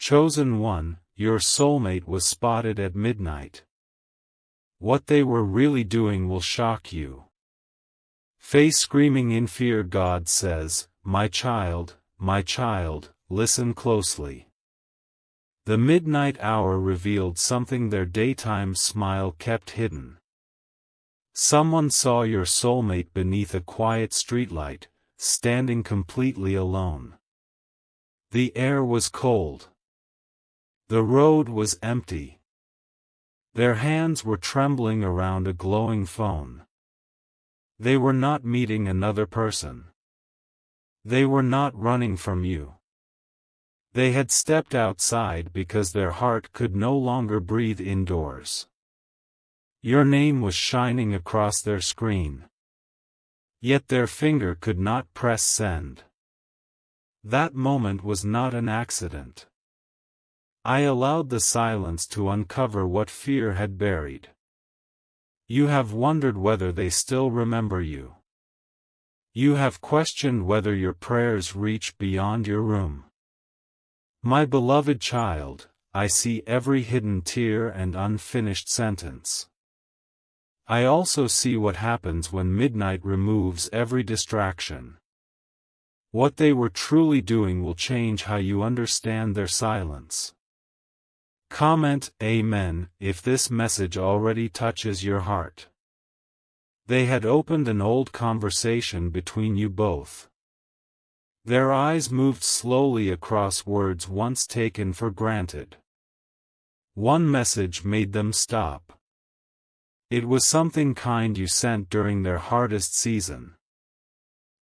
Chosen one, your soulmate was spotted at midnight. What they were really doing will shock you. Face screaming in fear. God says, my child, listen closely. The midnight hour revealed something their daytime smile kept hidden. Someone saw your soulmate beneath a quiet streetlight, standing completely alone. The air was cold. The road was empty. Their hands were trembling around a glowing phone. They were not meeting another person. They were not running from you. They had stepped outside because their heart could no longer breathe indoors. Your name was shining across their screen. Yet their finger could not press send. That moment was not an accident. I allowed the silence to uncover what fear had buried. You have wondered whether they still remember you. You have questioned whether your prayers reach beyond your room. My beloved child, I see every hidden tear and unfinished sentence. I also see what happens when midnight removes every distraction. What they were truly doing will change how you understand their silence. Comment Amen if this message already touches your heart. They had opened an old conversation between you both. Their eyes moved slowly across words once taken for granted. One message made them stop. It was something kind you sent during their hardest season.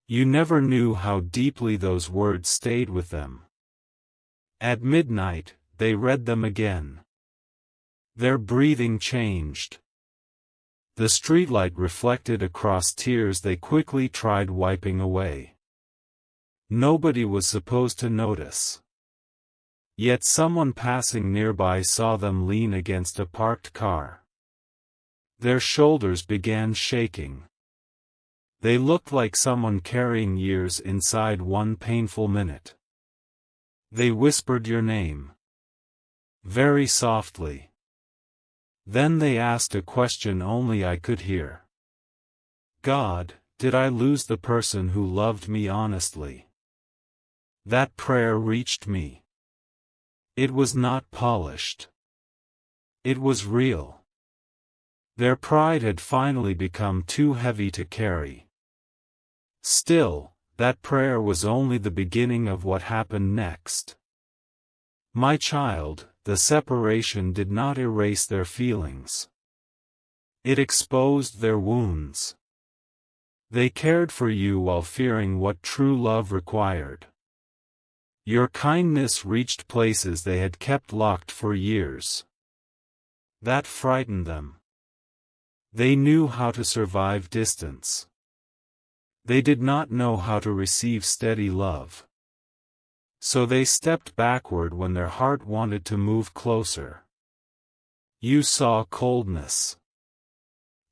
You never knew how deeply those words stayed with them. At midnight, they read them again. Their breathing changed. The streetlight reflected across tears they quickly tried wiping away. Nobody was supposed to notice. Yet someone passing nearby saw them lean against a parked car. Their shoulders began shaking. They looked like someone carrying years inside one painful minute. They whispered your name. Very softly. Then they asked a question only I could hear. God, did I lose the person who loved me honestly? That prayer reached me. It was not polished. It was real. Their pride had finally become too heavy to carry. Still, that prayer was only the beginning of what happened next. My child, the separation did not erase their feelings. It exposed their wounds. They cared for you while fearing what true love required. Your kindness reached places they had kept locked for years. That frightened them. They knew how to survive distance. They did not know how to receive steady love. So they stepped backward when their heart wanted to move closer. You saw coldness.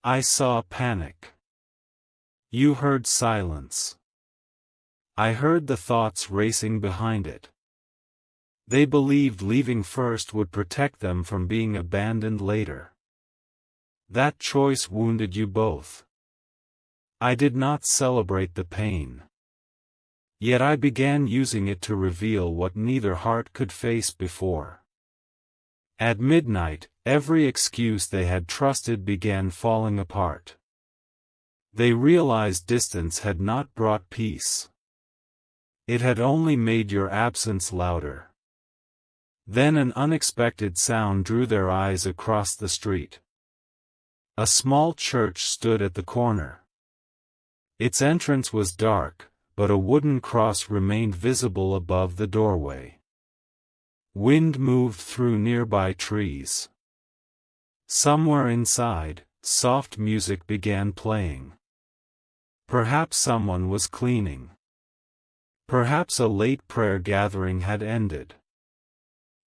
I saw panic. You heard silence. I heard the thoughts racing behind it. They believed leaving first would protect them from being abandoned later. That choice wounded you both. I did not celebrate the pain. Yet I began using it to reveal what neither heart could face before. At midnight, every excuse they had trusted began falling apart. They realized distance had not brought peace. It had only made your absence louder. Then an unexpected sound drew their eyes across the street. A small church stood at the corner. Its entrance was dark, but a wooden cross remained visible above the doorway. Wind moved through nearby trees. Somewhere inside, soft music began playing. Perhaps someone was cleaning. Perhaps a late prayer gathering had ended.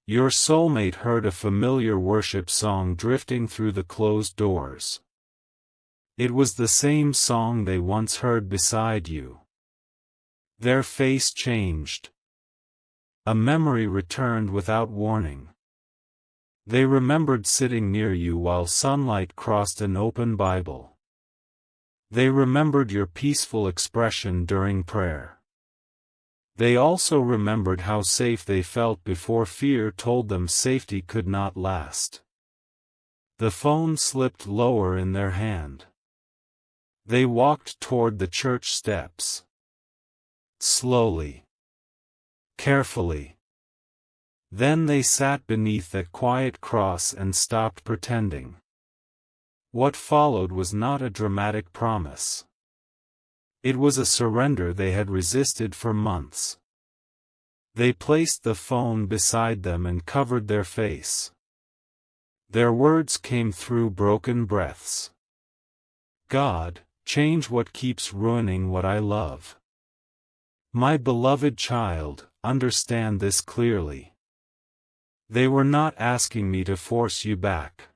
Your soulmate heard a familiar worship song drifting through the closed doors. It was the same song they once heard beside you. Their face changed. A memory returned without warning. They remembered sitting near you while sunlight crossed an open Bible. They remembered your peaceful expression during prayer. They also remembered how safe they felt before fear told them safety could not last. The phone slipped lower in their hand. They walked toward the church steps. Slowly. Carefully. Then they sat beneath that quiet cross and stopped pretending. What followed was not a dramatic promise. It was a surrender they had resisted for months. They placed the phone beside them and covered their face. Their words came through broken breaths. God, change what keeps ruining what I love. My beloved child, understand this clearly. They were not asking me to force you back.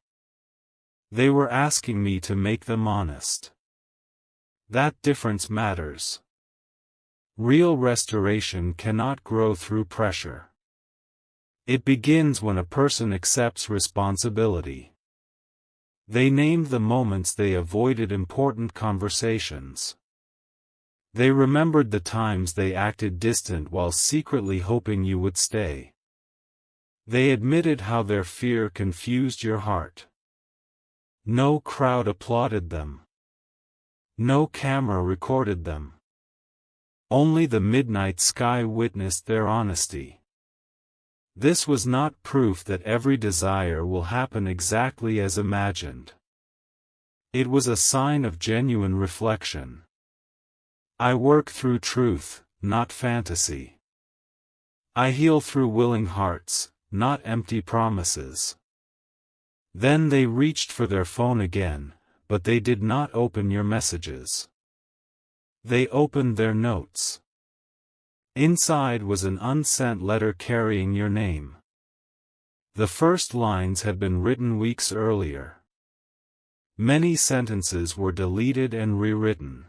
They were asking me to make them honest. That difference matters. Real restoration cannot grow through pressure. It begins when a person accepts responsibility. They named the moments they avoided important conversations. They remembered the times they acted distant while secretly hoping you would stay. They admitted how their fear confused your heart. No crowd applauded them. No camera recorded them. Only the midnight sky witnessed their honesty. This was not proof that every desire will happen exactly as imagined. It was a sign of genuine reflection. I work through truth, not fantasy. I heal through willing hearts, not empty promises. Then they reached for their phone again, but they did not open your messages. They opened their notes. Inside was an unsent letter carrying your name. The first lines had been written weeks earlier. Many sentences were deleted and rewritten.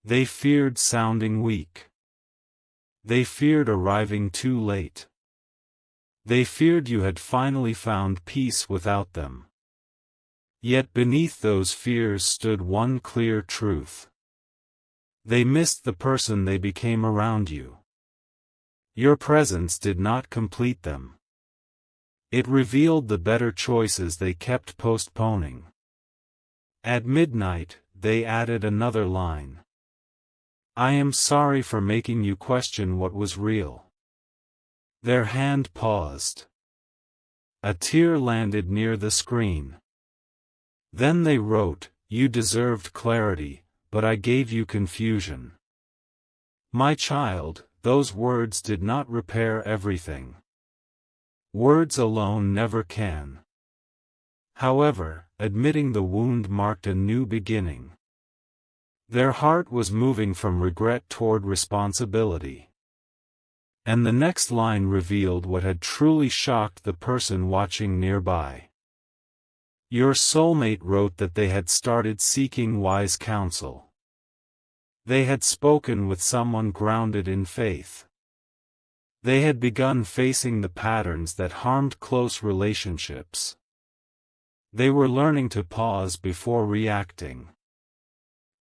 They feared sounding weak. They feared arriving too late. They feared you had finally found peace without them. Yet beneath those fears stood one clear truth. They missed the person they became around you. Your presence did not complete them. It revealed the better choices they kept postponing. At midnight, they added another line. I am sorry for making you question what was real. Their hand paused. A tear landed near the screen. Then they wrote, you deserved clarity, but I gave you confusion. My child, those words did not repair everything. Words alone never can. However, admitting the wound marked a new beginning. Their heart was moving from regret toward responsibility. And the next line revealed what had truly shocked the person watching nearby. Your soulmate wrote that they had started seeking wise counsel. They had spoken with someone grounded in faith. They had begun facing the patterns that harmed close relationships. They were learning to pause before reacting.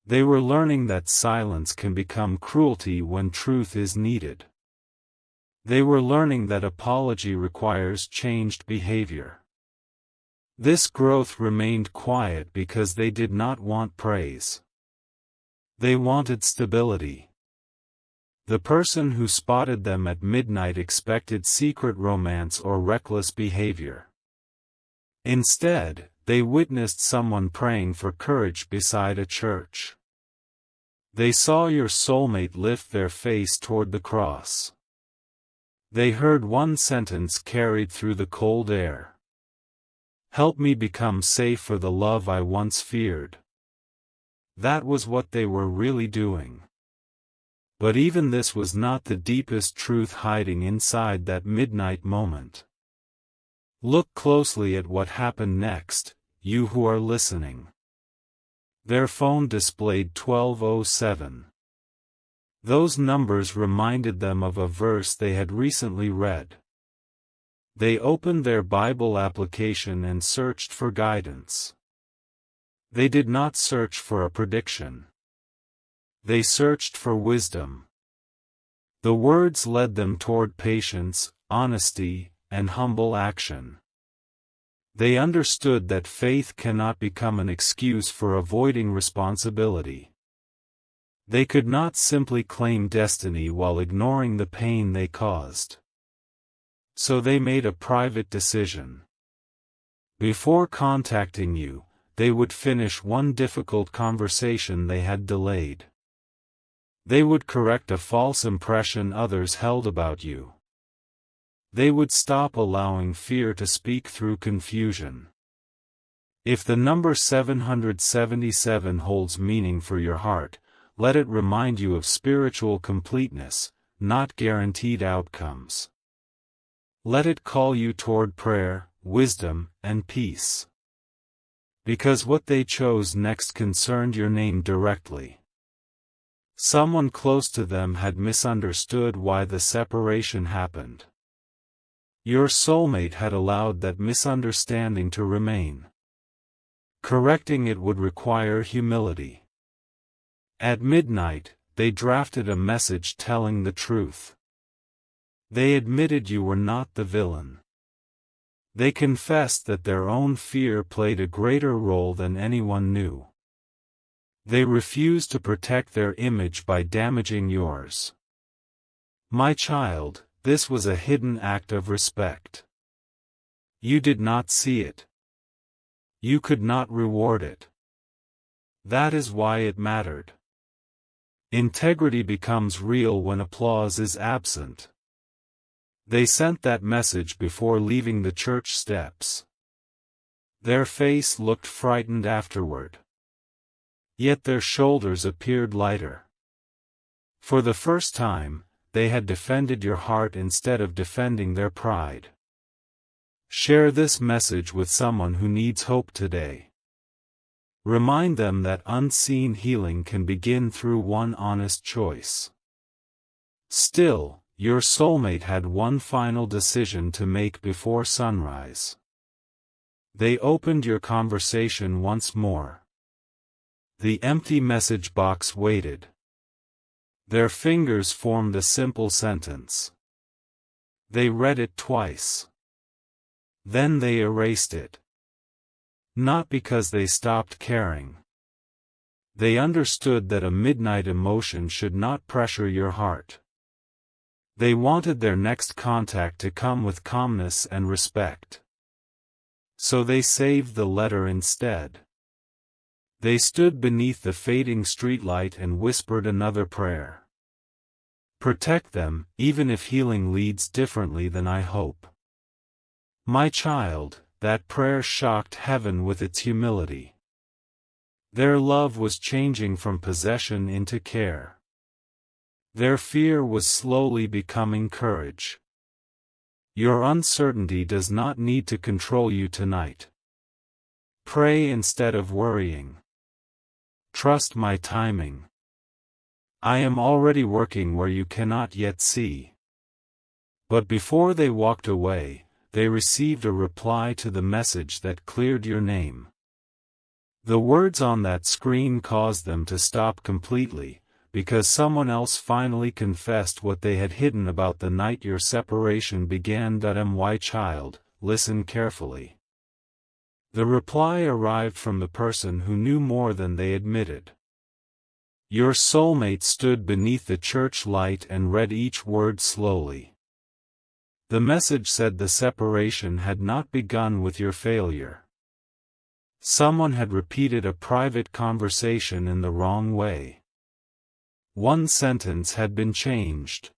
They were learning that silence can become cruelty when truth is needed. They were learning that apology requires changed behavior. This growth remained quiet because they did not want praise. They wanted stability. The person who spotted them at midnight expected secret romance or reckless behavior. Instead, they witnessed someone praying for courage beside a church. They saw your soulmate lift their face toward the cross. They heard one sentence carried through the cold air. Help me become safe for the love I once feared. That was what they were really doing. But even this was not the deepest truth hiding inside that midnight moment. Look closely at what happened next, you who are listening. Their phone displayed 12:07. Those numbers reminded them of a verse they had recently read. They opened their Bible application and searched for guidance. They did not search for a prediction. They searched for wisdom. The words led them toward patience, honesty, and humble action. They understood that faith cannot become an excuse for avoiding responsibility. They could not simply claim destiny while ignoring the pain they caused. So they made a private decision. Before contacting you, they would finish one difficult conversation they had delayed. They would correct a false impression others held about you. They would stop allowing fear to speak through confusion. If the number 777 holds meaning for your heart, let it remind you of spiritual completeness, not guaranteed outcomes. Let it call you toward prayer, wisdom, and peace. Because what they chose next concerned your name directly. Someone close to them had misunderstood why the separation happened. Your soulmate had allowed that misunderstanding to remain. Correcting it would require humility. At midnight, they drafted a message telling the truth. They admitted you were not the villain. They confessed that their own fear played a greater role than anyone knew. They refused to protect their image by damaging yours. My child, this was a hidden act of respect. You did not see it. You could not reward it. That is why it mattered. Integrity becomes real when applause is absent. They sent that message before leaving the church steps. Their face looked frightened afterward. Yet their shoulders appeared lighter. For the first time, they had defended your heart instead of defending their pride. Share this message with someone who needs hope today. Remind them that unseen healing can begin through one honest choice. Still, your soulmate had one final decision to make before sunrise. They opened your conversation once more. The empty message box waited. Their fingers formed a simple sentence. They read it twice. Then they erased it. Not because they stopped caring. They understood that a midnight emotion should not pressure your heart. They wanted their next contact to come with calmness and respect. So they saved the letter instead. They stood beneath the fading streetlight and whispered another prayer. Protect them, even if healing leads differently than I hope. My child, that prayer shocked heaven with its humility. Their love was changing from possession into care. Their fear was slowly becoming courage. Your uncertainty does not need to control you tonight. Pray instead of worrying. Trust my timing. I am already working where you cannot yet see. But before they walked away, they received a reply to the message that cleared your name. The words on that screen caused them to stop completely, because someone else finally confessed what they had hidden about the night your separation began. My child, listen carefully. The reply arrived from the person who knew more than they admitted. Your soulmate stood beneath the church light and read each word slowly. The message said the separation had not begun with your failure. Someone had repeated a private conversation in the wrong way. One sentence had been changed.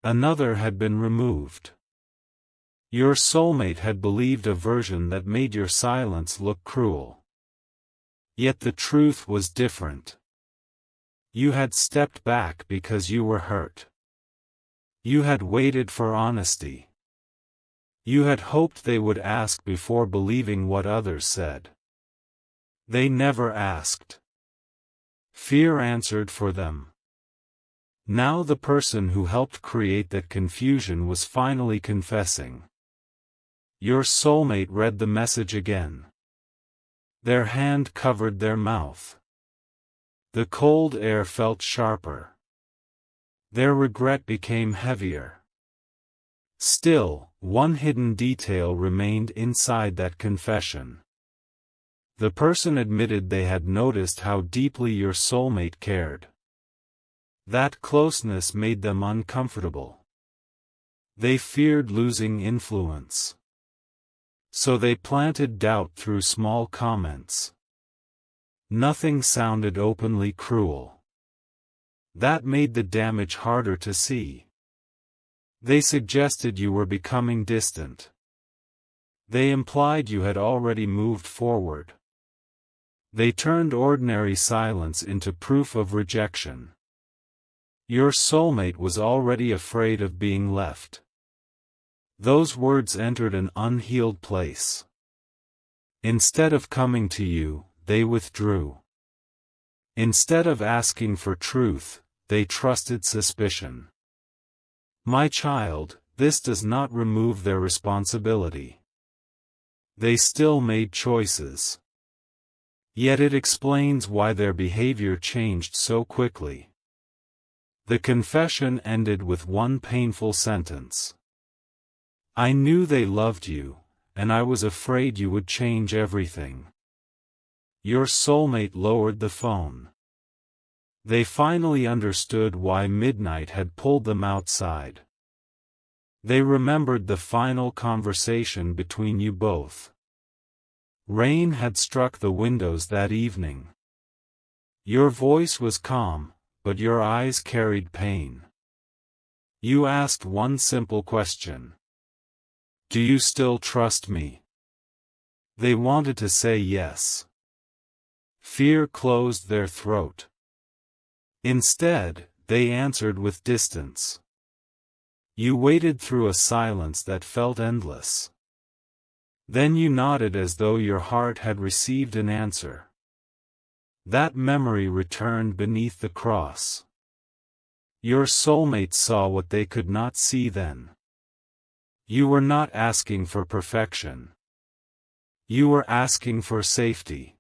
Another had been removed. Your soulmate had believed a version that made your silence look cruel. Yet the truth was different. You had stepped back because you were hurt. You had waited for honesty. You had hoped they would ask before believing what others said. They never asked. Fear answered for them. Now the person who helped create that confusion was finally confessing. Your soulmate read the message again. Their hand covered their mouth. The cold air felt sharper. Their regret became heavier. Still, one hidden detail remained inside that confession. The person admitted they had noticed how deeply your soulmate cared. That closeness made them uncomfortable. They feared losing influence. So they planted doubt through small comments. Nothing sounded openly cruel. That made the damage harder to see. They suggested you were becoming distant. They implied you had already moved forward. They turned ordinary silence into proof of rejection. Your soulmate was already afraid of being left. Those words entered an unhealed place. Instead of coming to you, they withdrew. Instead of asking for truth, they trusted suspicion. My child, this does not remove their responsibility. They still made choices. Yet it explains why their behavior changed so quickly. The confession ended with one painful sentence. I knew they loved you, and I was afraid you would change everything. Your soulmate lowered the phone. They finally understood why midnight had pulled them outside. They remembered the final conversation between you both. Rain had struck the windows that evening. Your voice was calm, but your eyes carried pain. You asked one simple question. Do you still trust me? They wanted to say yes. Fear closed their throat. Instead, they answered with distance. You waited through a silence that felt endless. Then you nodded as though your heart had received an answer. That memory returned beneath the cross. Your soulmate saw what they could not see then. You were not asking for perfection. You were asking for safety.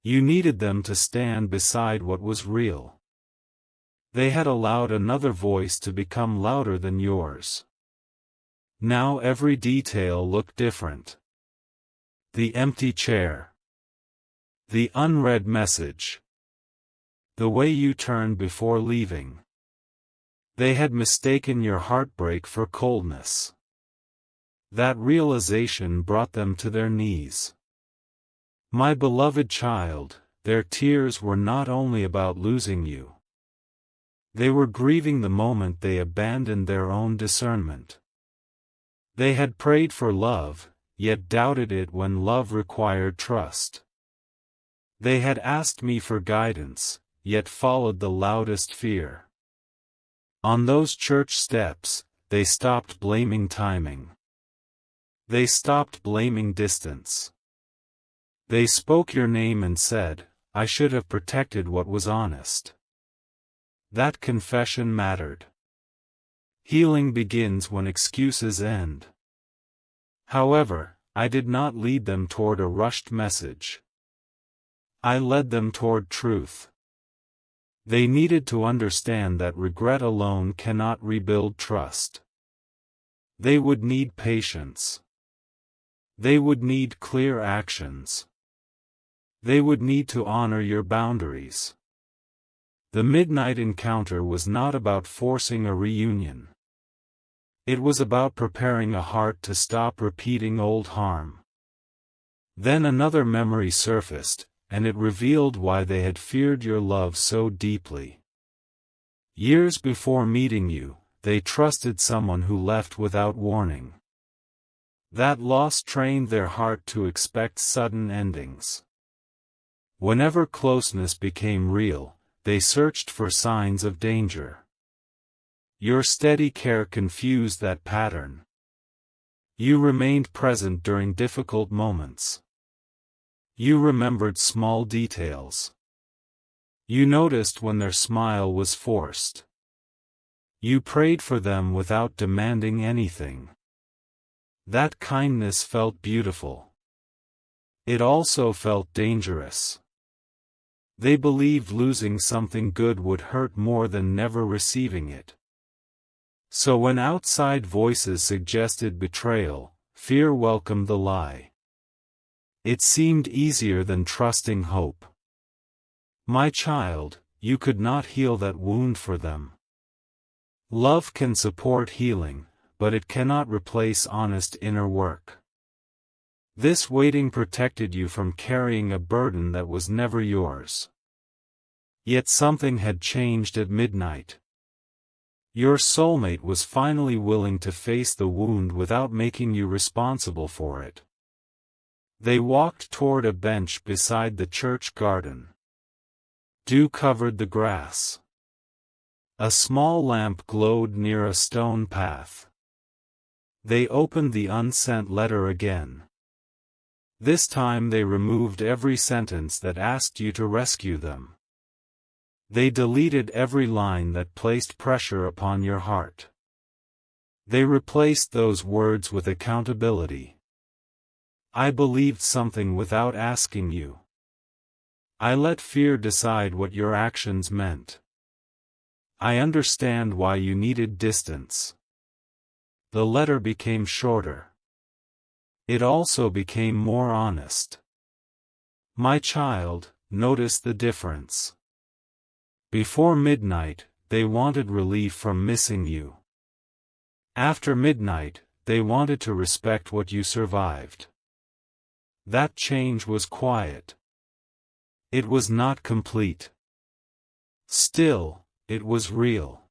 You needed them to stand beside what was real. They had allowed another voice to become louder than yours. Now every detail looked different. The empty chair. The unread message. The way you turned before leaving. They had mistaken your heartbreak for coldness. That realization brought them to their knees. My beloved child, their tears were not only about losing you. They were grieving the moment they abandoned their own discernment. They had prayed for love, yet doubted it when love required trust. They had asked me for guidance, yet followed the loudest fear. On those church steps, they stopped blaming timing. They stopped blaming distance. They spoke your name and said, I should have protected what was honest. That confession mattered. Healing begins when excuses end. However, I did not lead them toward a rushed message. I led them toward truth. They needed to understand that regret alone cannot rebuild trust. They would need patience. They would need clear actions. They would need to honor your boundaries. The midnight encounter was not about forcing a reunion. It was about preparing a heart to stop repeating old harm. Then another memory surfaced, and it revealed why they had feared your love so deeply. Years before meeting you, they trusted someone who left without warning. That loss trained their heart to expect sudden endings. Whenever closeness became real, they searched for signs of danger. Your steady care confused that pattern. You remained present during difficult moments. You remembered small details. You noticed when their smile was forced. You prayed for them without demanding anything. That kindness felt beautiful. It also felt dangerous. They believed losing something good would hurt more than never receiving it. So when outside voices suggested betrayal, fear welcomed the lie. It seemed easier than trusting hope. My child, you could not heal that wound for them. Love can support healing, but it cannot replace honest inner work. This waiting protected you from carrying a burden that was never yours. Yet something had changed at midnight. Your soulmate was finally willing to face the wound without making you responsible for it. They walked toward a bench beside the church garden. Dew covered the grass. A small lamp glowed near a stone path. They opened the unsent letter again. This time they removed every sentence that asked you to rescue them. They deleted every line that placed pressure upon your heart. They replaced those words with accountability. I believed something without asking you. I let fear decide what your actions meant. I understand why you needed distance. The letter became shorter. It also became more honest. My child, notice the difference. Before midnight, they wanted relief from missing you. After midnight, they wanted to respect what you survived. That change was quiet. It was not complete. Still, it was real.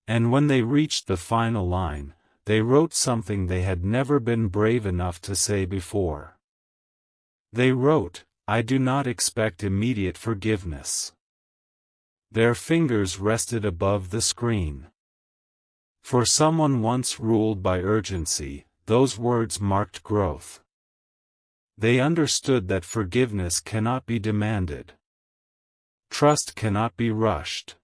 And when they reached the final line, they wrote something they had never been brave enough to say before. They wrote, I do not expect immediate forgiveness. Their fingers rested above the screen. For someone once ruled by urgency, those words marked growth. They understood that forgiveness cannot be demanded. Trust cannot be rushed.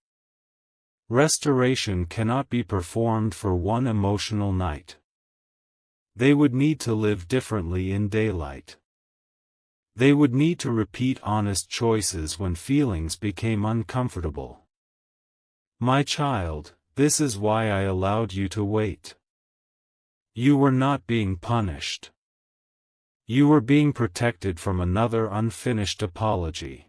Restoration cannot be performed for one emotional night. They would need to live differently in daylight. They would need to repeat honest choices when feelings became uncomfortable. My child, this is why I allowed you to wait. You were not being punished. You were being protected from another unfinished apology.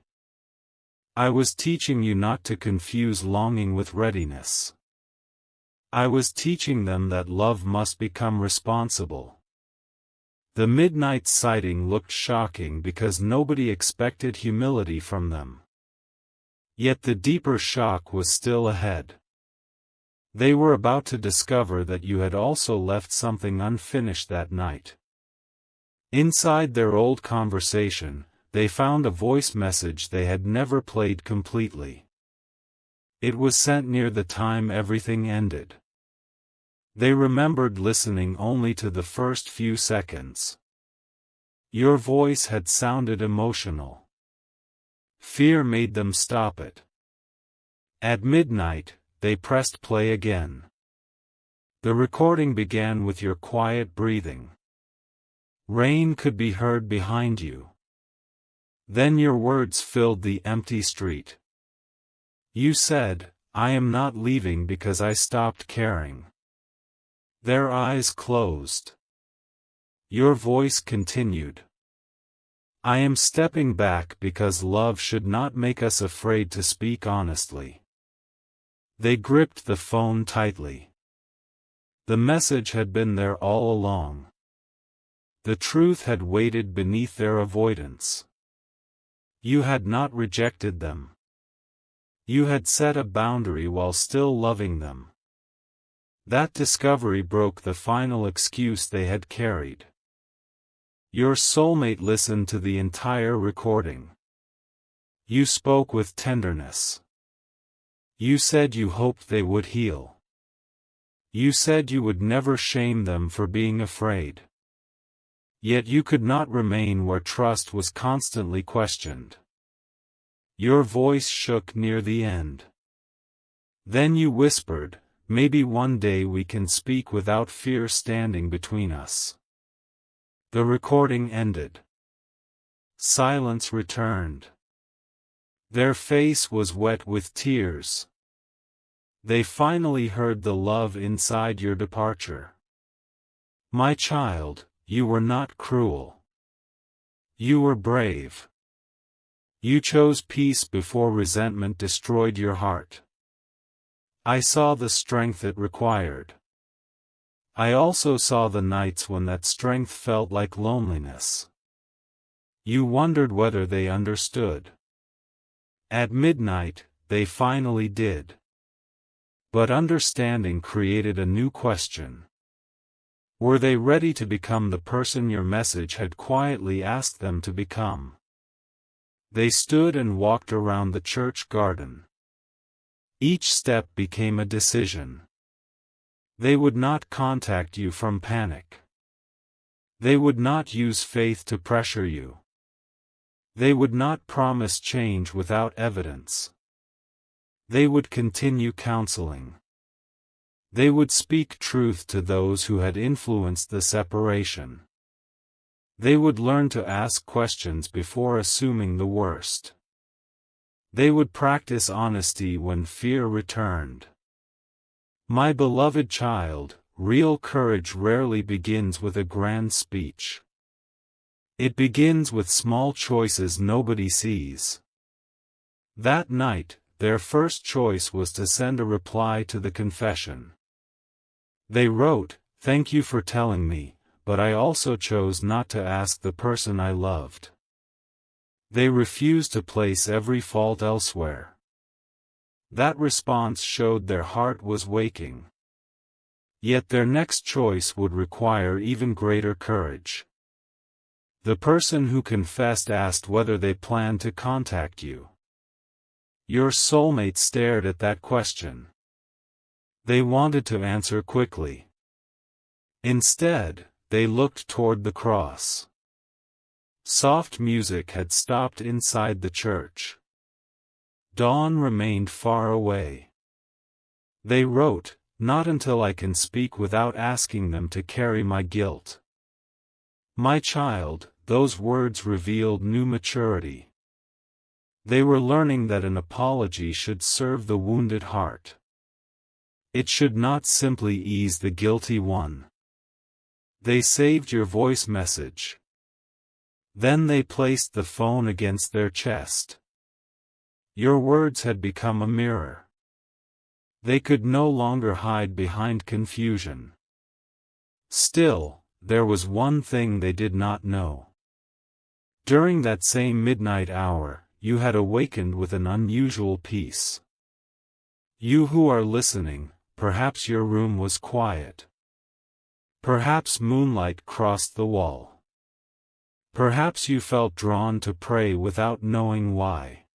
I was teaching you not to confuse longing with readiness. I was teaching them that love must become responsible. The midnight sighting looked shocking because nobody expected humility from them. Yet the deeper shock was still ahead. They were about to discover that you had also left something unfinished that night. Inside their old conversation, they found a voice message they had never played completely. It was sent near the time everything ended. They remembered listening only to the first few seconds. Your voice had sounded emotional. Fear made them stop it. At midnight, they pressed play again. The recording began with your quiet breathing. Rain could be heard behind you. Then your words filled the empty street. You said, I am not leaving because I stopped caring. Their eyes closed. Your voice continued. I am stepping back because love should not make us afraid to speak honestly. They gripped the phone tightly. The message had been there all along. The truth had waited beneath their avoidance. You had not rejected them. You had set a boundary while still loving them. That discovery broke the final excuse they had carried. Your soulmate listened to the entire recording. You spoke with tenderness. You said you hoped they would heal. You said you would never shame them for being afraid. Yet you could not remain where trust was constantly questioned. Your voice shook near the end. Then you whispered, maybe one day we can speak without fear standing between us." The recording ended. Silence returned. Their face was wet with tears. They finally heard the love inside your departure. "My child, you were not cruel. You were brave. You chose peace before resentment destroyed your heart. I saw the strength it required. I also saw the nights when that strength felt like loneliness. You wondered whether they understood. At midnight, they finally did. But understanding created a new question. Were they ready to become the person your message had quietly asked them to become? They stood and walked around the church garden. Each step became a decision. They would not contact you from panic. They would not use faith to pressure you. They would not promise change without evidence. They would continue counseling. They would speak truth to those who had influenced the separation. They would learn to ask questions before assuming the worst. They would practice honesty when fear returned. My beloved child, real courage rarely begins with a grand speech. It begins with small choices nobody sees. That night, their first choice was to send a reply to the confession. They wrote, "Thank you for telling me, but I also chose not to ask the person I loved." They refused to place every fault elsewhere. That response showed their heart was waking. Yet their next choice would require even greater courage. The person who confessed asked whether they planned to contact you. Your soulmate stared at that question. They wanted to answer quickly. Instead, they looked toward the cross. Soft music had stopped inside the church. Dawn remained far away. They wrote, "Not until I can speak without asking them to carry my guilt." My child, those words revealed new maturity. They were learning that an apology should serve the wounded heart. It should not simply ease the guilty one. They saved your voice message. Then they placed the phone against their chest. Your words had become a mirror. They could no longer hide behind confusion. Still, there was one thing they did not know. During that same midnight hour, you had awakened with an unusual peace. You who are listening, perhaps your room was quiet. Perhaps moonlight crossed the wall. Perhaps you felt drawn to pray without knowing why.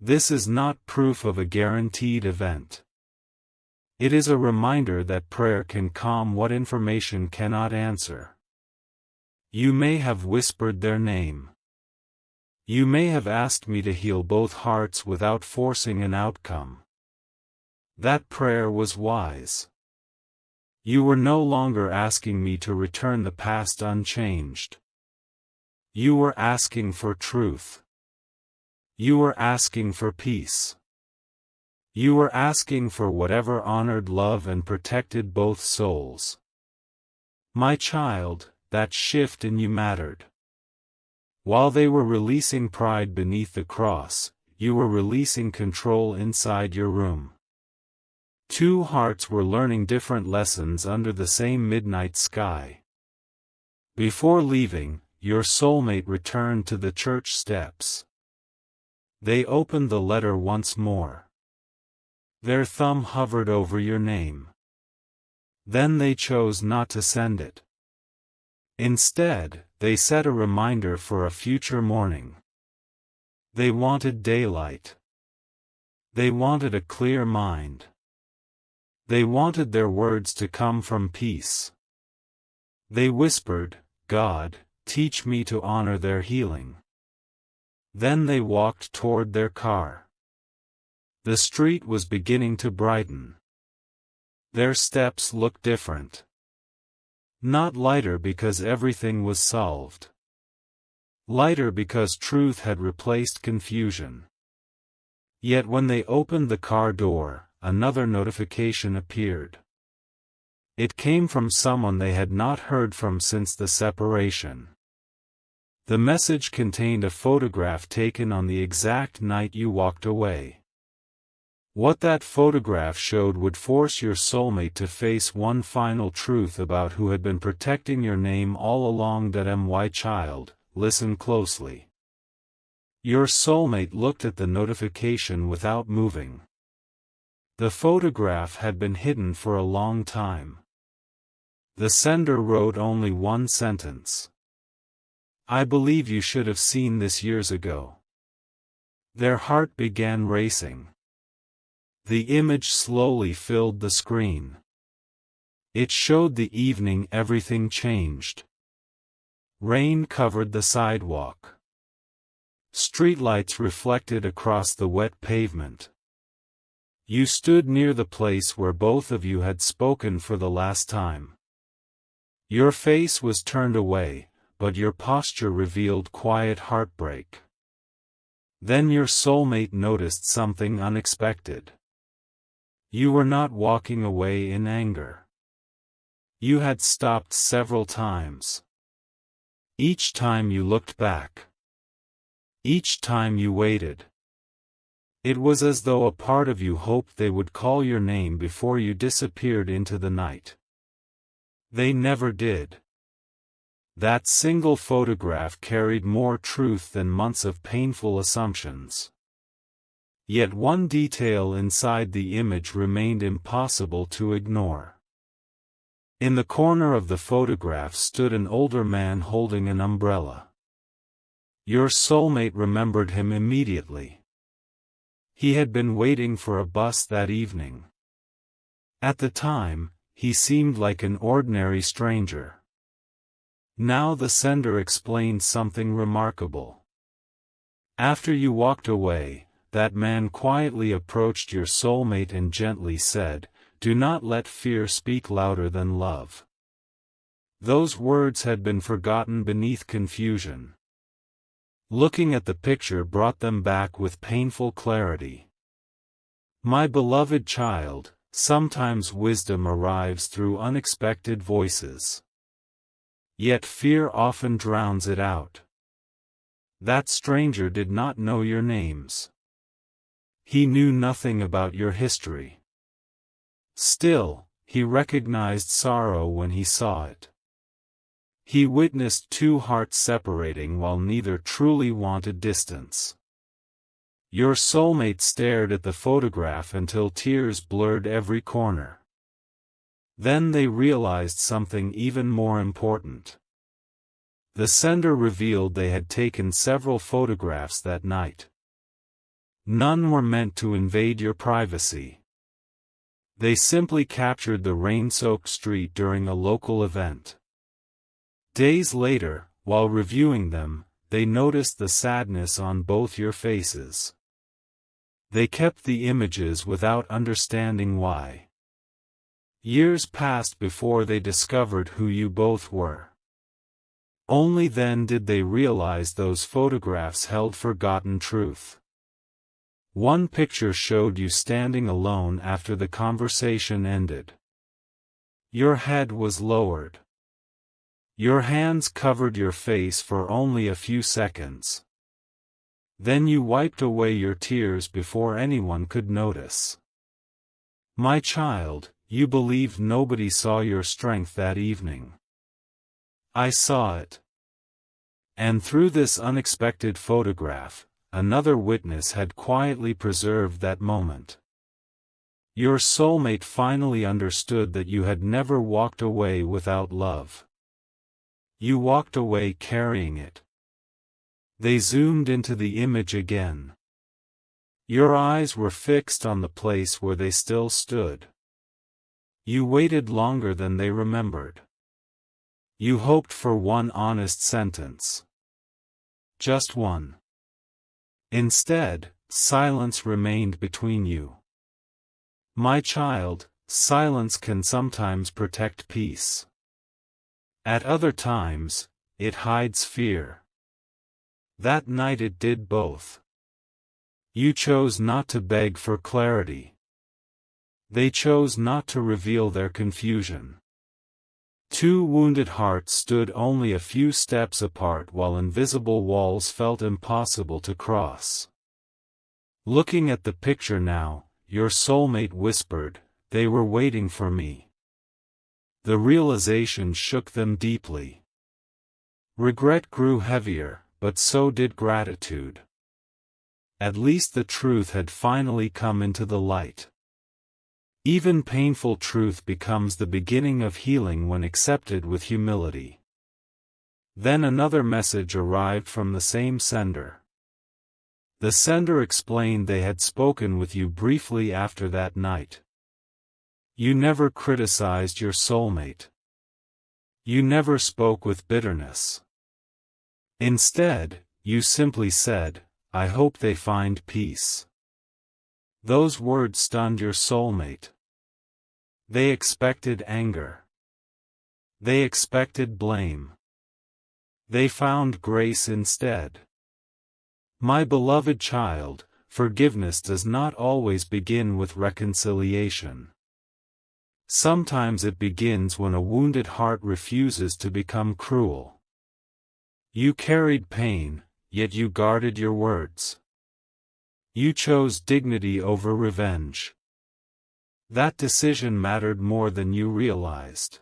This is not proof of a guaranteed event. It is a reminder that prayer can calm what information cannot answer. You may have whispered their name. You may have asked me to heal both hearts without forcing an outcome. That prayer was wise. You were no longer asking me to return the past unchanged. You were asking for truth. You were asking for peace. You were asking for whatever honored love and protected both souls. My child, that shift in you mattered. While they were releasing pride beneath the cross, you were releasing control inside your room. Two hearts were learning different lessons under the same midnight sky. Before leaving, your soulmate returned to the church steps. They opened the letter once more. Their thumb hovered over your name. Then they chose not to send it. Instead, they set a reminder for a future morning. They wanted daylight. They wanted a clear mind. They wanted their words to come from peace. They whispered, "God, teach me to honor their healing." Then they walked toward their car. The street was beginning to brighten. Their steps looked different. Not lighter because everything was solved. Lighter because truth had replaced confusion. Yet when they opened the car door, another notification appeared. It came from someone they had not heard from since the separation. The message contained a photograph taken on the exact night you walked away. What that photograph showed would force your soulmate to face one final truth about who had been protecting your name all along. My child, listen closely. Your soulmate looked at the notification without moving. The photograph had been hidden for a long time. The sender wrote only one sentence. I believe you should have seen this years ago. Their heart began racing. The image slowly filled the screen. It showed the evening everything changed. Rain covered the sidewalk. Streetlights reflected across the wet pavement. You stood near the place where both of you had spoken for the last time. Your face was turned away, but your posture revealed quiet heartbreak. Then your soulmate noticed something unexpected. You were not walking away in anger. You had stopped several times. Each time you looked back. Each time you waited. It was as though a part of you hoped they would call your name before you disappeared into the night. They never did. That single photograph carried more truth than months of painful assumptions. Yet one detail inside the image remained impossible to ignore. In the corner of the photograph stood an older man holding an umbrella. Your soulmate remembered him immediately. He had been waiting for a bus that evening. At the time, he seemed like an ordinary stranger. Now the sender explained something remarkable. After you walked away, that man quietly approached your soulmate and gently said, "Do not let fear speak louder than love." Those words had been forgotten beneath confusion. Looking at the picture brought them back with painful clarity. My beloved child, sometimes wisdom arrives through unexpected voices. Yet fear often drowns it out. That stranger did not know your names. He knew nothing about your history. Still, he recognized sorrow when he saw it. He witnessed two hearts separating while neither truly wanted distance. Your soulmate stared at the photograph until tears blurred every corner. Then they realized something even more important. The sender revealed they had taken several photographs that night. None were meant to invade your privacy. They simply captured the rain-soaked street during a local event. Days later, while reviewing them, they noticed the sadness on both your faces. They kept the images without understanding why. Years passed before they discovered who you both were. Only then did they realize those photographs held forgotten truth. One picture showed you standing alone after the conversation ended. Your head was lowered. Your hands covered your face for only a few seconds. Then you wiped away your tears before anyone could notice. My child, you believed nobody saw your strength that evening. I saw it. And through this unexpected photograph, another witness had quietly preserved that moment. Your soulmate finally understood that you had never walked away without love. You walked away carrying it. They zoomed into the image again. Your eyes were fixed on the place where they still stood. You waited longer than they remembered. You hoped for one honest sentence. Just one. Instead, silence remained between you. My child, silence can sometimes protect peace. At other times, it hides fear. That night it did both. You chose not to beg for clarity. They chose not to reveal their confusion. Two wounded hearts stood only a few steps apart while invisible walls felt impossible to cross. Looking at the picture now, your soulmate whispered, "They were waiting for me." The realization shook them deeply. Regret grew heavier, but so did gratitude. At least the truth had finally come into the light. Even painful truth becomes the beginning of healing when accepted with humility. Then another message arrived from the same sender. The sender explained they had spoken with you briefly after that night. You never criticized your soulmate. You never spoke with bitterness. Instead, you simply said, "I hope they find peace." Those words stunned your soulmate. They expected anger. They expected blame. They found grace instead. My beloved child, forgiveness does not always begin with reconciliation. Sometimes it begins when a wounded heart refuses to become cruel. You carried pain, yet you guarded your words. You chose dignity over revenge. That decision mattered more than you realized.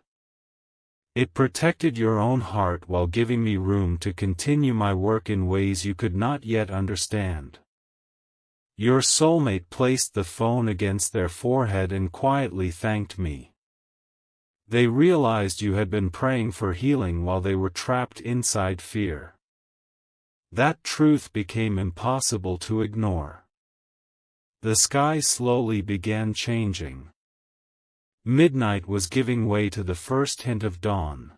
It protected your own heart while giving me room to continue my work in ways you could not yet understand. Your soulmate placed the phone against their forehead and quietly thanked me. They realized you had been praying for healing while they were trapped inside fear. That truth became impossible to ignore. The sky slowly began changing. Midnight was giving way to the first hint of dawn.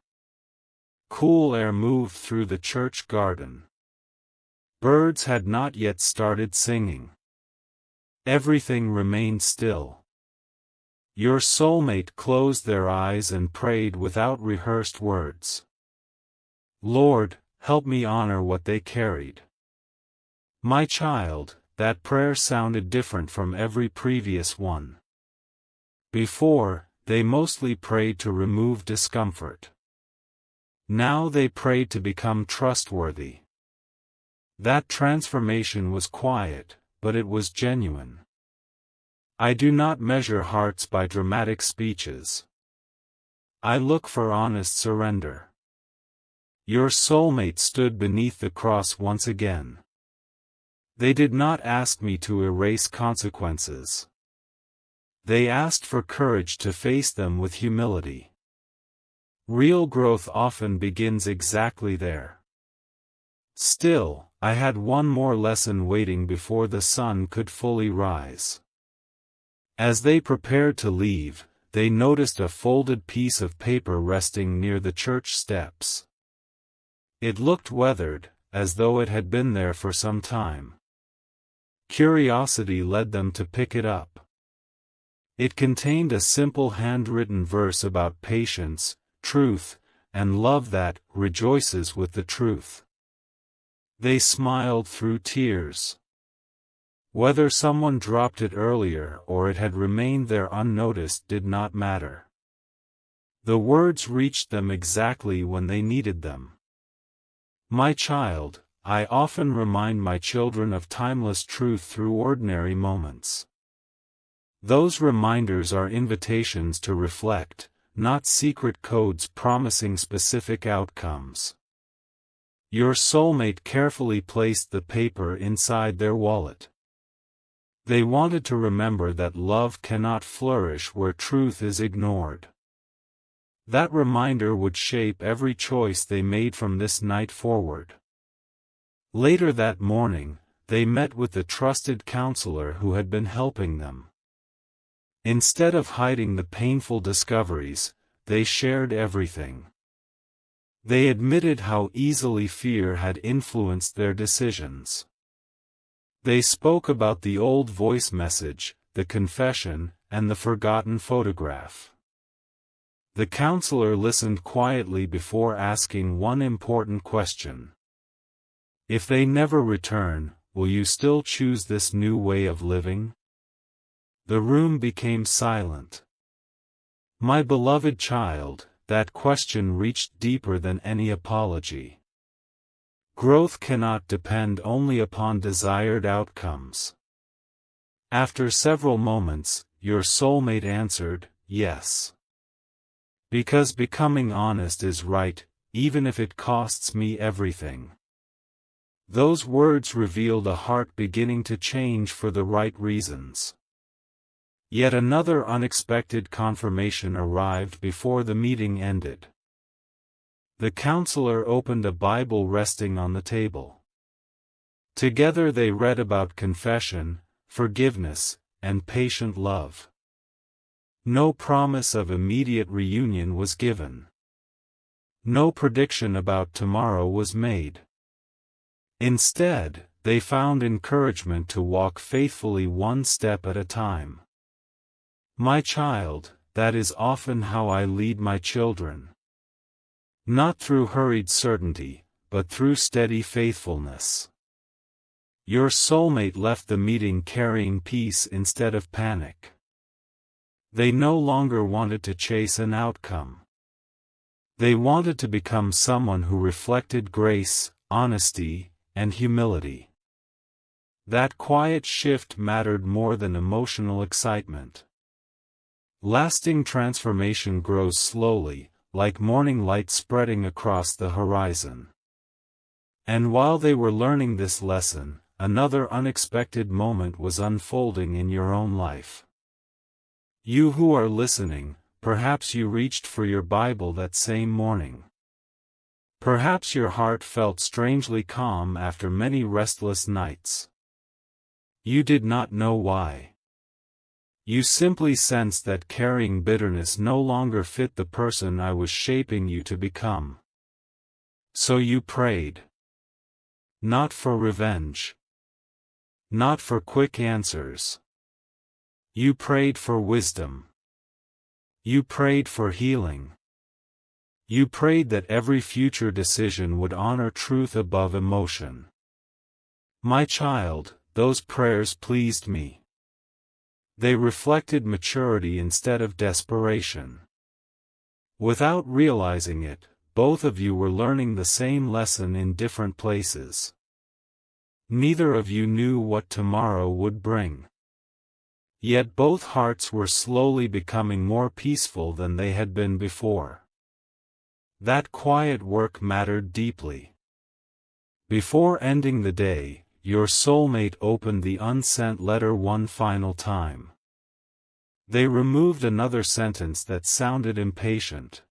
Cool air moved through the church garden. Birds had not yet started singing. Everything remained still. Your soulmate closed their eyes and prayed without rehearsed words. Lord, help me honor what they carried. My child, that prayer sounded different from every previous one. Before, they mostly prayed to remove discomfort. Now they prayed to become trustworthy. That transformation was quiet, but it was genuine. I do not measure hearts by dramatic speeches. I look for honest surrender. Your soulmate stood beneath the cross once again. They did not ask me to erase consequences. They asked for courage to face them with humility. Real growth often begins exactly there. Still, I had one more lesson waiting before the sun could fully rise. As they prepared to leave, they noticed a folded piece of paper resting near the church steps. It looked weathered, as though it had been there for some time. Curiosity led them to pick it up. It contained a simple handwritten verse about patience, truth, and love that rejoices with the truth. They smiled through tears. Whether someone dropped it earlier or it had remained there unnoticed did not matter. The words reached them exactly when they needed them. My child, I often remind my children of timeless truth through ordinary moments. Those reminders are invitations to reflect, not secret codes promising specific outcomes. Your soulmate carefully placed the paper inside their wallet. They wanted to remember that love cannot flourish where truth is ignored. That reminder would shape every choice they made from this night forward. Later that morning, they met with the trusted counselor who had been helping them. Instead of hiding the painful discoveries, they shared everything. They admitted how easily fear had influenced their decisions. They spoke about the old voice message, the confession, and the forgotten photograph. The counselor listened quietly before asking one important question. If they never return, will you still choose this new way of living? The room became silent. My beloved child, that question reached deeper than any apology. Growth cannot depend only upon desired outcomes. After several moments, your soulmate answered, yes. Because becoming honest is right, even if it costs me everything. Those words revealed a heart beginning to change for the right reasons. Yet another unexpected confirmation arrived before the meeting ended. The counselor opened a Bible resting on the table. Together they read about confession, forgiveness, and patient love. No promise of immediate reunion was given. No prediction about tomorrow was made. Instead, they found encouragement to walk faithfully one step at a time. My child, that is often how I lead my children. Not through hurried certainty, but through steady faithfulness. Your soulmate left the meeting carrying peace instead of panic. They no longer wanted to chase an outcome. They wanted to become someone who reflected grace, honesty, and humility. That quiet shift mattered more than emotional excitement. Lasting transformation grows slowly, like morning light spreading across the horizon. And while they were learning this lesson, another unexpected moment was unfolding in your own life. You who are listening, perhaps you reached for your Bible that same morning. Perhaps your heart felt strangely calm after many restless nights. You did not know why. You simply sensed that carrying bitterness no longer fit the person I was shaping you to become. So you prayed. Not for revenge. Not for quick answers. You prayed for wisdom. You prayed for healing. You prayed that every future decision would honor truth above emotion. My child, those prayers pleased me. They reflected maturity instead of desperation. Without realizing it, both of you were learning the same lesson in different places. Neither of you knew what tomorrow would bring. Yet both hearts were slowly becoming more peaceful than they had been before. That quiet work mattered deeply. Before ending the day, your soulmate opened the unsent letter one final time. They removed another sentence that sounded impatient.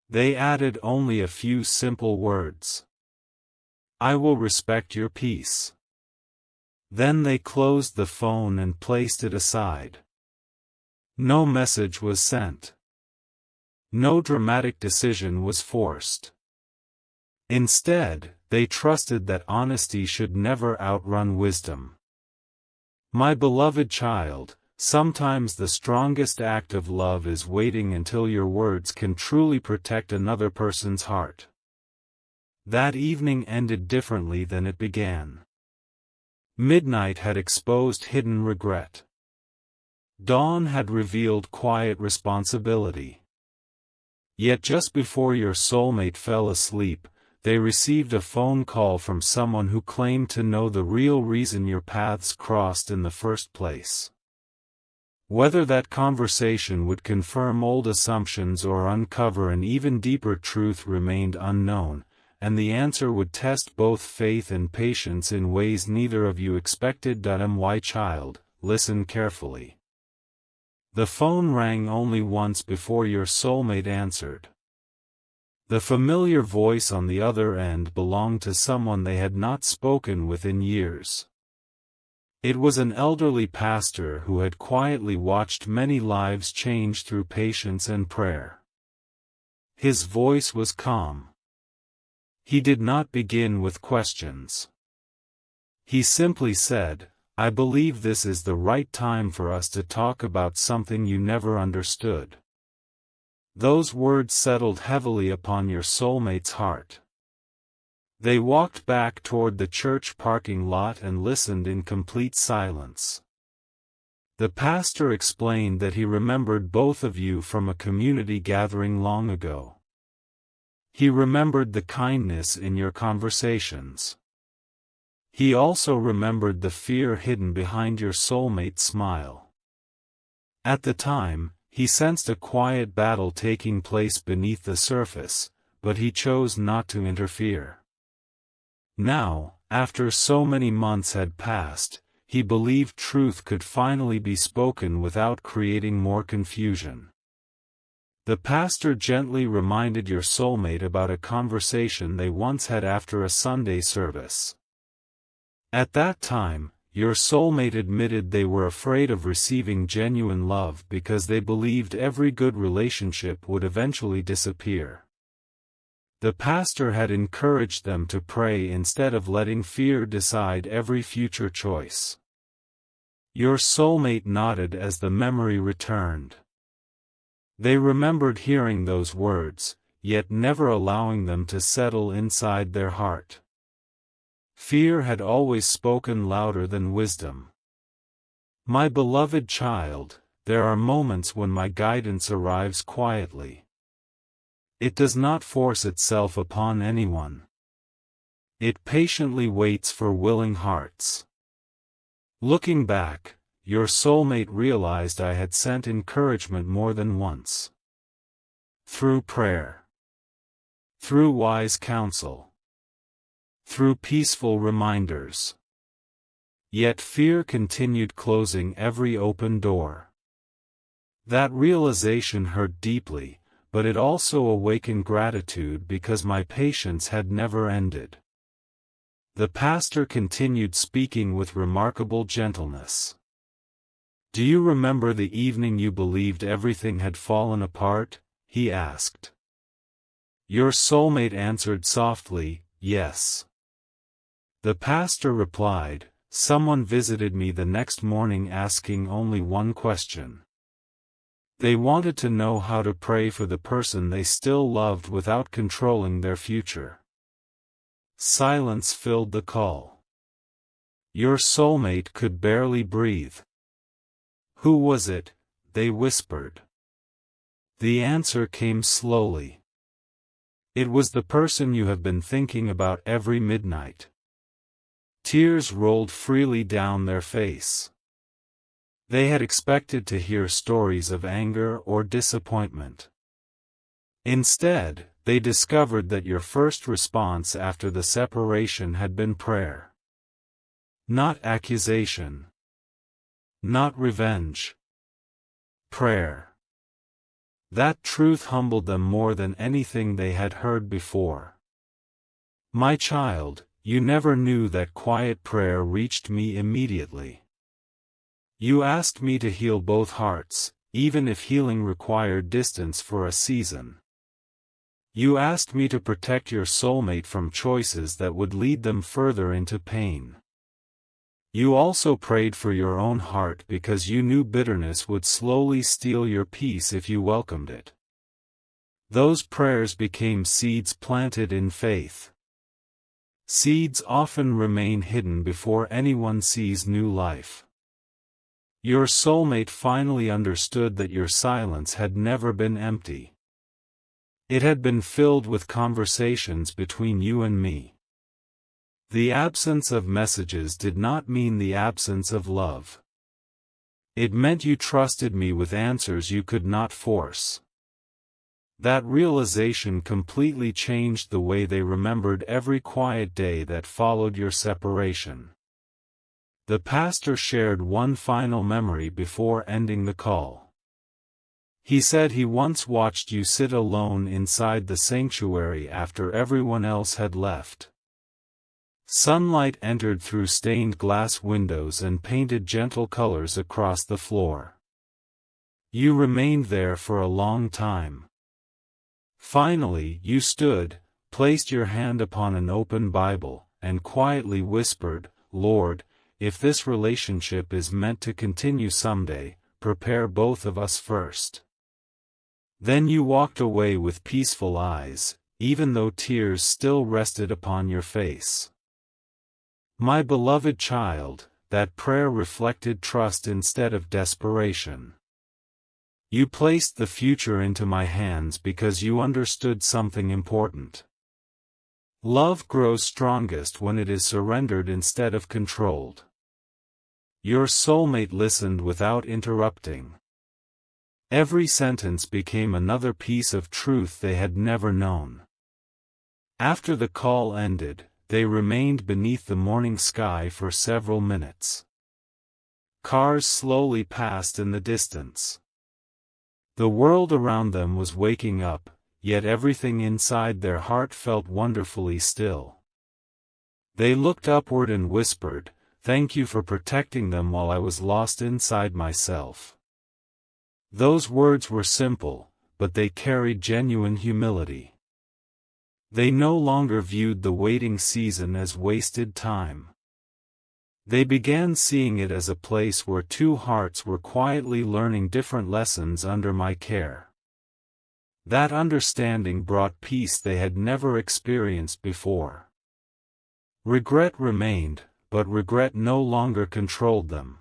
They added only a few simple words. I will respect your peace. Then they closed the phone and placed it aside. No message was sent. No dramatic decision was forced. Instead, they trusted that honesty should never outrun wisdom. My beloved child, sometimes the strongest act of love is waiting until your words can truly protect another person's heart. That evening ended differently than it began. Midnight had exposed hidden regret. Dawn had revealed quiet responsibility. Yet just before your soulmate fell asleep, they received a phone call from someone who claimed to know the real reason your paths crossed in the first place. Whether that conversation would confirm old assumptions or uncover an even deeper truth remained unknown, and the answer would test both faith and patience in ways neither of you expected. My child, listen carefully. The phone rang only once before your soulmate answered. The familiar voice on the other end belonged to someone they had not spoken with in years. It was an elderly pastor who had quietly watched many lives change through patience and prayer. His voice was calm. He did not begin with questions. He simply said, I believe this is the right time for us to talk about something you never understood." Those words settled heavily upon your soulmate's heart. They walked back toward the church parking lot and listened in complete silence. The pastor explained that he remembered both of you from a community gathering long ago. He remembered the kindness in your conversations. He also remembered the fear hidden behind your soulmate's smile. At the time, he sensed a quiet battle taking place beneath the surface, but he chose not to interfere. Now, after so many months had passed, he believed truth could finally be spoken without creating more confusion. The pastor gently reminded your soulmate about a conversation they once had after a Sunday service. At that time, your soulmate admitted they were afraid of receiving genuine love because they believed every good relationship would eventually disappear. The pastor had encouraged them to pray instead of letting fear decide every future choice. Your soulmate nodded as the memory returned. They remembered hearing those words, yet never allowing them to settle inside their heart. Fear had always spoken louder than wisdom. "My beloved child, there are moments when my guidance arrives quietly. It does not force itself upon anyone. It patiently waits for willing hearts." Looking back, your soulmate realized I had sent encouragement more than once. Through prayer. Through wise counsel. Through peaceful reminders. Yet fear continued closing every open door. That realization hurt deeply, but it also awakened gratitude because my patience had never ended. The pastor continued speaking with remarkable gentleness. "Do you remember the evening you believed everything had fallen apart?" he asked. Your soulmate answered softly, "Yes." The pastor replied, "Someone visited me the next morning asking only one question. They wanted to know how to pray for the person they still loved without controlling their future." Silence filled the call. Your soulmate could barely breathe. "Who was it?" they whispered. The answer came slowly. "It was the person you have been thinking about every midnight." Tears rolled freely down their face. They had expected to hear stories of anger or disappointment. Instead, they discovered that your first response after the separation had been prayer. Not accusation. Not revenge. Prayer. That truth humbled them more than anything they had heard before. "My child, you never knew that quiet prayer reached me immediately. You asked me to heal both hearts, even if healing required distance for a season. You asked me to protect your soulmate from choices that would lead them further into pain. You also prayed for your own heart because you knew bitterness would slowly steal your peace if you welcomed it. Those prayers became seeds planted in faith. Seeds often remain hidden before anyone sees new life. Your soulmate finally understood that your silence had never been empty. It had been filled with conversations between you and me. The absence of messages did not mean the absence of love. It meant you trusted me with answers you could not force. That realization completely changed the way they remembered every quiet day that followed your separation. The pastor shared one final memory before ending the call. He said he once watched you sit alone inside the sanctuary after everyone else had left. Sunlight entered through stained glass windows and painted gentle colors across the floor. You remained there for a long time. Finally, you stood, placed your hand upon an open Bible, and quietly whispered, "Lord, if this relationship is meant to continue someday, prepare both of us first. Then you walked away with peaceful eyes, even though tears still rested upon your face. My beloved child, that prayer reflected trust instead of desperation. You placed the future into my hands because you understood something important. Love grows strongest when it is surrendered instead of controlled. Your soulmate listened without interrupting. Every sentence became another piece of truth they had never known. After the call ended, they remained beneath the morning sky for several minutes. Cars slowly passed in the distance. The world around them was waking up, yet everything inside their heart felt wonderfully still. They looked upward and whispered, "Thank you for protecting them while I was lost inside myself." Those words were simple, but they carried genuine humility. They no longer viewed the waiting season as wasted time. They began seeing it as a place where two hearts were quietly learning different lessons under my care. That understanding brought peace they had never experienced before. Regret remained, but regret no longer controlled them.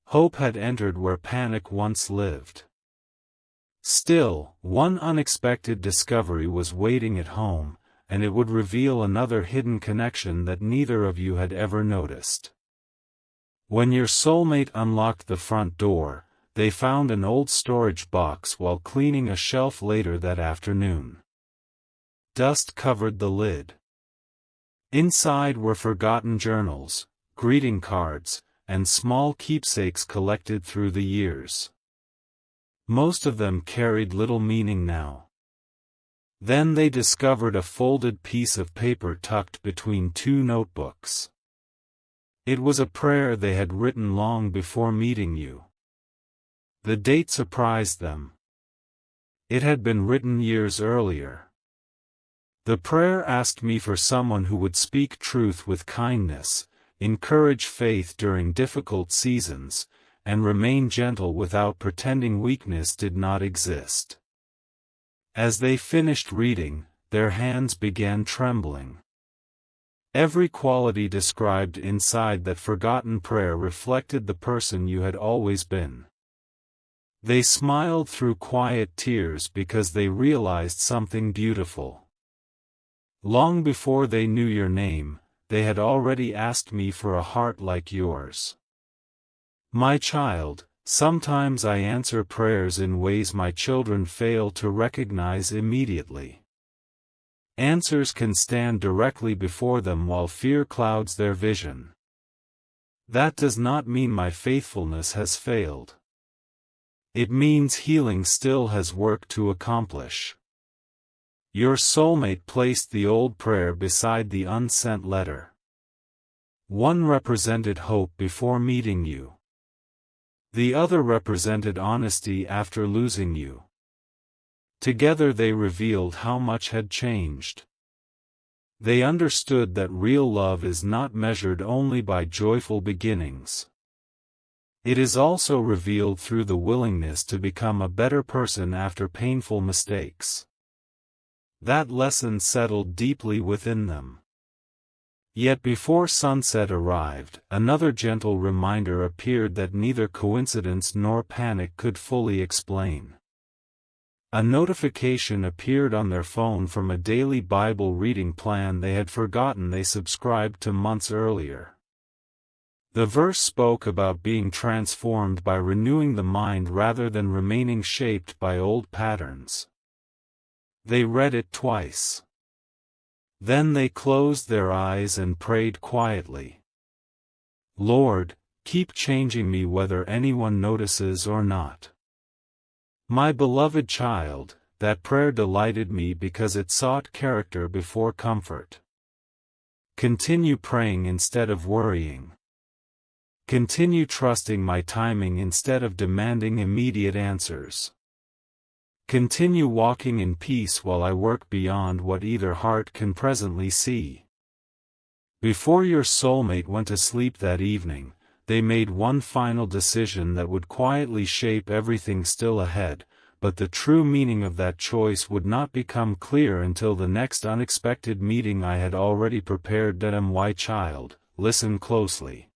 Hope had entered where panic once lived. Still, one unexpected discovery was waiting at home, and it would reveal another hidden connection that neither of you had ever noticed. When your soulmate unlocked the front door, they found an old storage box while cleaning a shelf later that afternoon. Dust covered the lid. Inside were forgotten journals, greeting cards, and small keepsakes collected through the years. Most of them carried little meaning now. Then they discovered a folded piece of paper tucked between two notebooks. It was a prayer they had written long before meeting you. The date surprised them. It had been written years earlier. The prayer asked me for someone who would speak truth with kindness, encourage faith during difficult seasons, and remain gentle without pretending weakness did not exist. As they finished reading, their hands began trembling. Every quality described inside that forgotten prayer reflected the person you had always been. They smiled through quiet tears because they realized something beautiful. Long before they knew your name, they had already asked me for a heart like yours. My child, sometimes I answer prayers in ways my children fail to recognize immediately. Answers can stand directly before them while fear clouds their vision. That does not mean my faithfulness has failed. It means healing still has work to accomplish. Your soulmate placed the old prayer beside the unsent letter. One represented hope before meeting you. The other represented honesty after losing you. Together they revealed how much had changed. They understood that real love is not measured only by joyful beginnings. It is also revealed through the willingness to become a better person after painful mistakes. That lesson settled deeply within them. Yet before sunset arrived, another gentle reminder appeared that neither coincidence nor panic could fully explain. A notification appeared on their phone from a daily Bible reading plan they had forgotten they subscribed to months earlier. The verse spoke about being transformed by renewing the mind rather than remaining shaped by old patterns. They read it twice. Then they closed their eyes and prayed quietly. Lord, keep changing me whether anyone notices or not. My beloved child, that prayer delighted me because it sought character before comfort. Continue praying instead of worrying. Continue trusting my timing instead of demanding immediate answers. Continue walking in peace while I work beyond what either heart can presently see. Before your soulmate went to sleep that evening, they made one final decision that would quietly shape everything still ahead, but the true meaning of that choice would not become clear until the next unexpected meeting I had already prepared. My child, listen closely.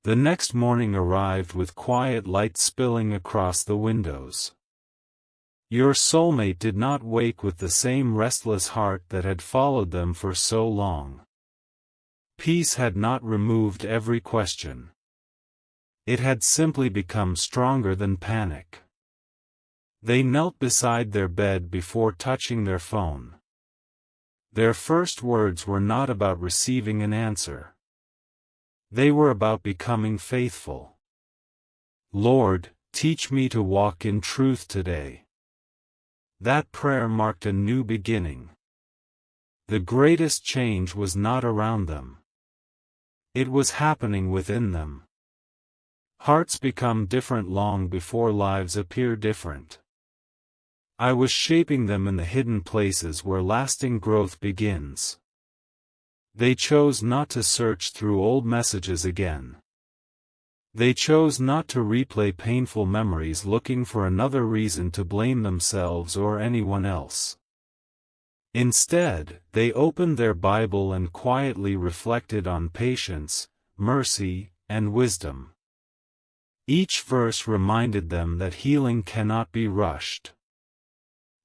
The next morning arrived with quiet light spilling across the windows. Your soulmate did not wake with the same restless heart that had followed them for so long. Peace had not removed every question. It had simply become stronger than panic. They knelt beside their bed before touching their phone. Their first words were not about receiving an answer. They were about becoming faithful. Lord, teach me to walk in truth today. That prayer marked a new beginning. The greatest change was not around them. It was happening within them. Hearts become different long before lives appear different. I was shaping them in the hidden places where lasting growth begins. They chose not to search through old messages again. They chose not to replay painful memories looking for another reason to blame themselves or anyone else. Instead, they opened their Bible and quietly reflected on patience, mercy, and wisdom. Each verse reminded them that healing cannot be rushed.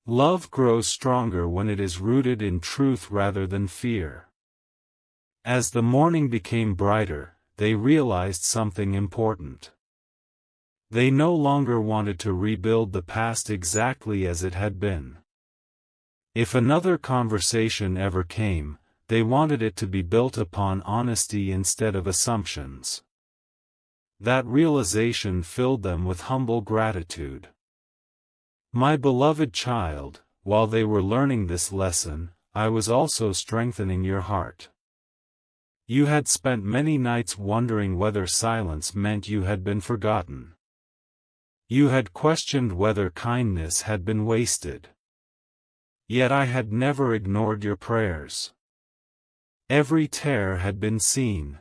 Love grows stronger when it is rooted in truth rather than fear. As the morning became brighter, they realized something important. They no longer wanted to rebuild the past exactly as it had been. If another conversation ever came, they wanted it to be built upon honesty instead of assumptions. That realization filled them with humble gratitude. My beloved child, while they were learning this lesson, I was also strengthening your heart. You had spent many nights wondering whether silence meant you had been forgotten. You had questioned whether kindness had been wasted. Yet I had never ignored your prayers. Every tear had been seen.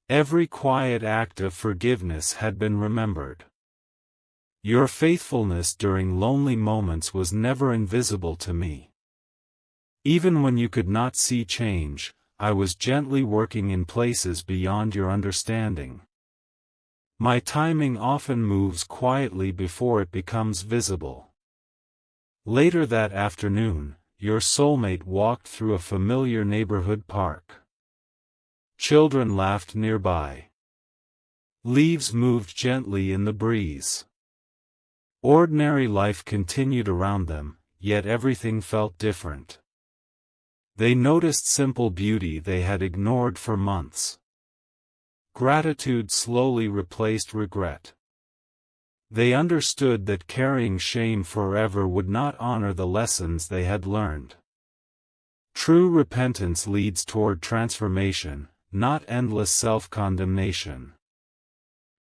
Every quiet act of forgiveness had been remembered. Your faithfulness during lonely moments was never invisible to me. Even when you could not see change, I was gently working in places beyond your understanding. My timing often moves quietly before it becomes visible. Later that afternoon, your soulmate walked through a familiar neighborhood park. Children laughed nearby. Leaves moved gently in the breeze. Ordinary life continued around them, yet everything felt different. They noticed simple beauty they had ignored for months. Gratitude slowly replaced regret. They understood that carrying shame forever would not honor the lessons they had learned. True repentance leads toward transformation, not endless self-condemnation.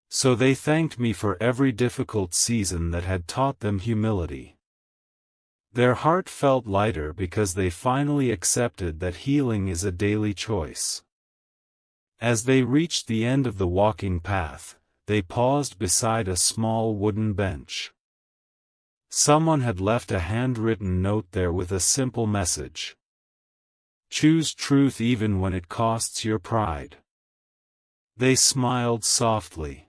So they thanked me for every difficult season that had taught them humility. Their heart felt lighter because they finally accepted that healing is a daily choice. As they reached the end of the walking path, they paused beside a small wooden bench. Someone had left a handwritten note there with a simple message. Choose truth even when it costs your pride. They smiled softly.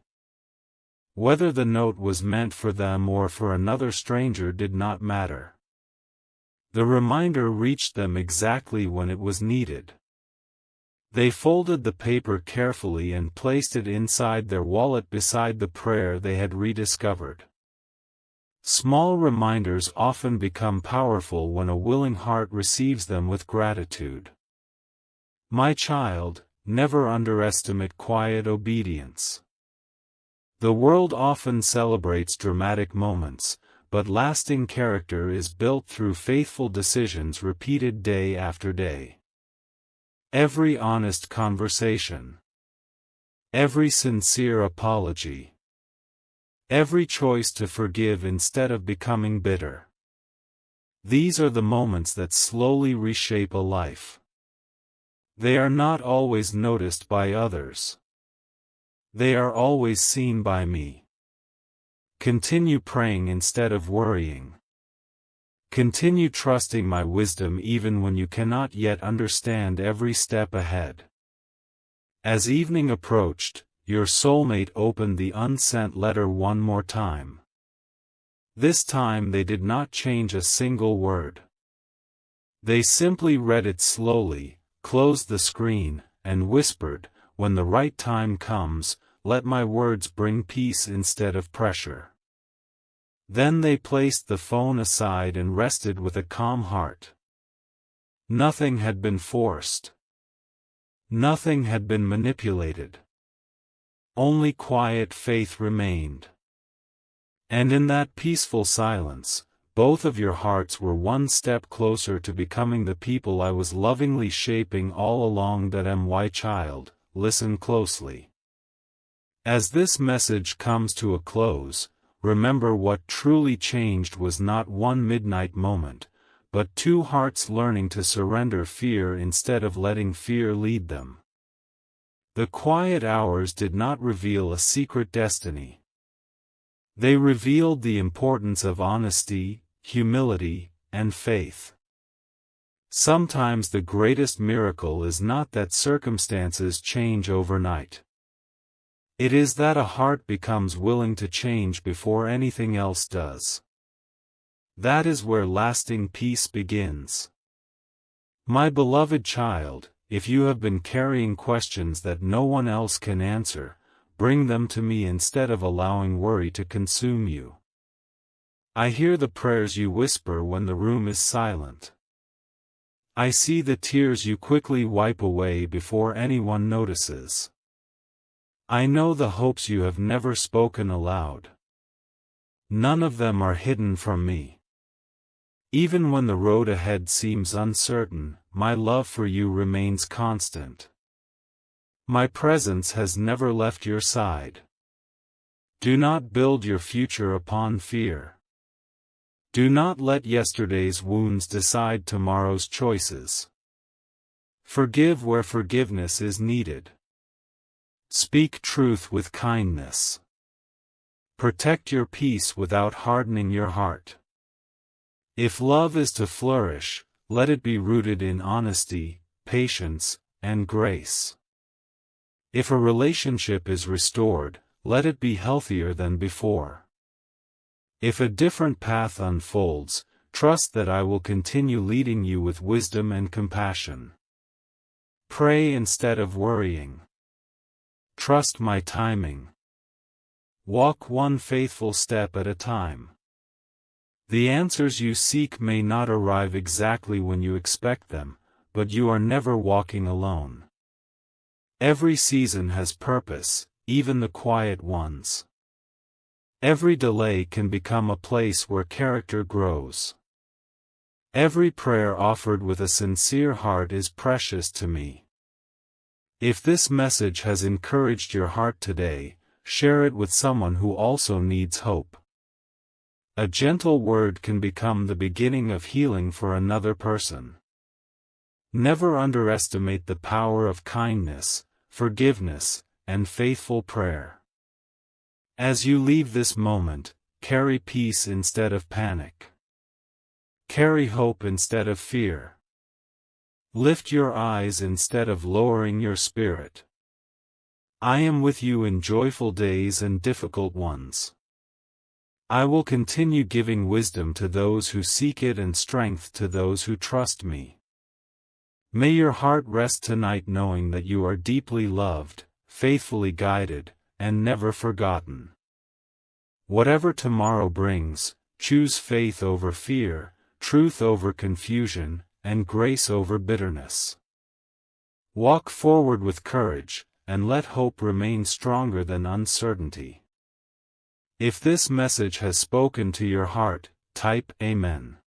Whether the note was meant for them or for another stranger did not matter. The reminder reached them exactly when it was needed. They folded the paper carefully and placed it inside their wallet beside the prayer they had rediscovered. Small reminders often become powerful when a willing heart receives them with gratitude. My child, never underestimate quiet obedience. The world often celebrates dramatic moments, but lasting character is built through faithful decisions repeated day after day. Every honest conversation. Every sincere apology. Every choice to forgive instead of becoming bitter. These are the moments that slowly reshape a life. They are not always noticed by others. They are always seen by me. Continue praying instead of worrying. Continue trusting my wisdom even when you cannot yet understand every step ahead. As evening approached, your soulmate opened the unsent letter one more time. This time they did not change a single word. They simply read it slowly, closed the screen, and whispered, "When the right time comes, let my words bring peace instead of pressure." Then they placed the phone aside and rested with a calm heart. Nothing had been forced. Nothing had been manipulated. Only quiet faith remained. And in that peaceful silence, both of your hearts were one step closer to becoming the people I was lovingly shaping all along. My child, listen closely. As this message comes to a close, remember what truly changed was not one midnight moment, but two hearts learning to surrender fear instead of letting fear lead them. The quiet hours did not reveal a secret destiny. They revealed the importance of honesty, humility, and faith. Sometimes the greatest miracle is not that circumstances change overnight. It is that a heart becomes willing to change before anything else does. That is where lasting peace begins. My beloved child, if you have been carrying questions that no one else can answer, bring them to me instead of allowing worry to consume you. I hear the prayers you whisper when the room is silent. I see the tears you quickly wipe away before anyone notices. I know the hopes you have never spoken aloud. None of them are hidden from me. Even when the road ahead seems uncertain, my love for you remains constant. My presence has never left your side. Do not build your future upon fear. Do not let yesterday's wounds decide tomorrow's choices. Forgive where forgiveness is needed. Speak truth with kindness. Protect your peace without hardening your heart. If love is to flourish, let it be rooted in honesty, patience, and grace. If a relationship is restored, let it be healthier than before. If a different path unfolds, trust that I will continue leading you with wisdom and compassion. Pray instead of worrying. Trust my timing. Walk one faithful step at a time. The answers you seek may not arrive exactly when you expect them, but you are never walking alone. Every season has purpose, even the quiet ones. Every delay can become a place where character grows. Every prayer offered with a sincere heart is precious to me. If this message has encouraged your heart today, share it with someone who also needs hope. A gentle word can become the beginning of healing for another person. Never underestimate the power of kindness, forgiveness, and faithful prayer. As you leave this moment, carry peace instead of panic. Carry hope instead of fear. Lift your eyes instead of lowering your spirit. I am with you in joyful days and difficult ones. I will continue giving wisdom to those who seek it and strength to those who trust me. May your heart rest tonight knowing that you are deeply loved, faithfully guided, and never forgotten. Whatever tomorrow brings, choose faith over fear, truth over confusion, and grace over bitterness. Walk forward with courage, and let hope remain stronger than uncertainty. If this message has spoken to your heart, type Amen.